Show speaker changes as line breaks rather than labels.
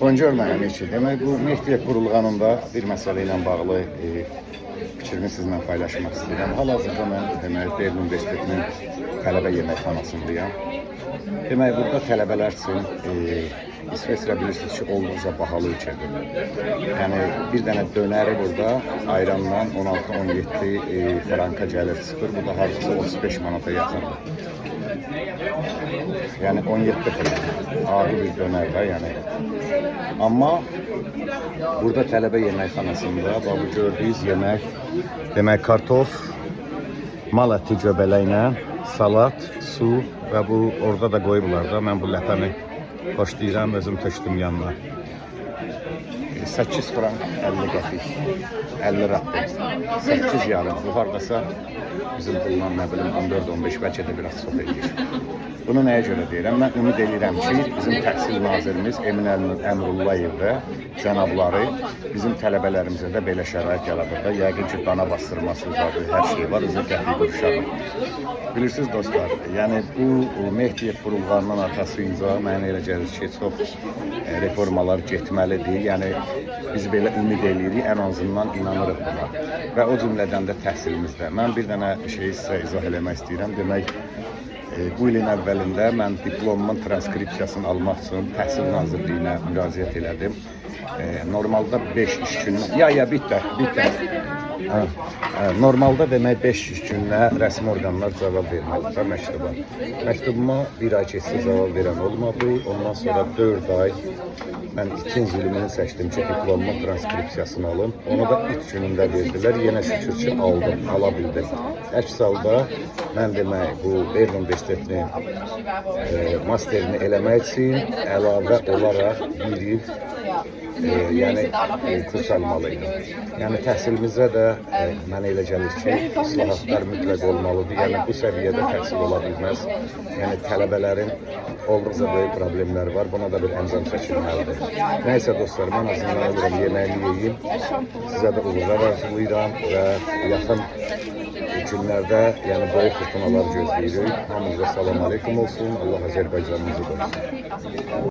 Boncuk müəllim ki, demək bu Mehdiyyət qurulğanında bir məsələ ilə bağlı fikrimi sizinlə paylaşmaq istəyirəm. Hal-hazırda mən demək Berlin Universitetinin tələbə yeməkxanasındayam. Demək burada tələbələr üçün İsveçrə bilirsiniz ki, olduqca bahalı ölkədir. Yəni bir dənə dönəri burada ayranla 16-17 franka gəlir çıxır. Bu da hardasa 35 manata yaxındır. Yani 17 frank. Ağır bir döner de yani. Ama burada tələbə yeməkxanasında bu gördüyünüz yemək demək kartof, mal əti göbələklə, salat, su və bu orada da qoyublar da. Mən bu ləpəni xoşlayıram, özüm tökdüm yanına. 8 frank 50 qəpik, 50 rappi, 8 yarım. Bu hardasa bizim bundan nə bilim 14-15 bəlkə də biraz çox edir. Bunu nəyə görə deyirəm? Mən ümid edirəm ki, bizim Təhsil Nazirimiz Emin Əmrullayev və cənabları bizim tələbələrimizə də belə şərait yaradır da. Yəqin ki, dana bastırması zadı, hər şey var, özü qəpik quruşadır. Bilirsiniz dostlar, yəni bu Mehdiyyət qurulğanının arxasınca mənə elə gəlir ki, çox reformalar getməlidir. Yəni biz belə ümid edirik, ən azından inanırıq buna. Və o cümlədən də təhsilimizdə. Mən bir dənə şey sizə izah eləmək istəyirəm. Demək, bu ilin əvvəlində mən diplomumun transkripsiyasını almaq üçün Təhsil Nazirliyinə müraciət elədim. Normalda 5 iş günü, bitti. Normalda demək 5 iş günə rəsmi orqanlar cavab verməlidir məktuba. Məktubuma bir ay keçsə cavab verən olmadı. Ondan sonra 4 ay mən ikinci ilmini seçdim ki, diplomumun transkripsiyasını alım. Onu da 3 günündə verdilər. Yenə şükür ki, aldım, ala bildim. Əks halda mən demək bu Berlin Universitetinin masterini eləmək üçün əlavə olaraq bir il yəni kurs almalıydım. Yəni təhsilimizdə də mənə elə gəlir ki, islahatlar mütləq olmalıdır. Yəni bu səviyyədə təhsil ola bilməz. Yəni tələbələrin olduqca böyük problemlər var. Buna da bir əncam çəkilməlidir. Nəysə dostlar, mən azından oluram, yeməyini yeyeyim. Sizə də uğurlar arzulayıram və yaxın günlərdə yəni böyük fırtınalar gözləyirik. Hamınıza salam aleykum olsun. Allah Azərbaycanımızı qorusun.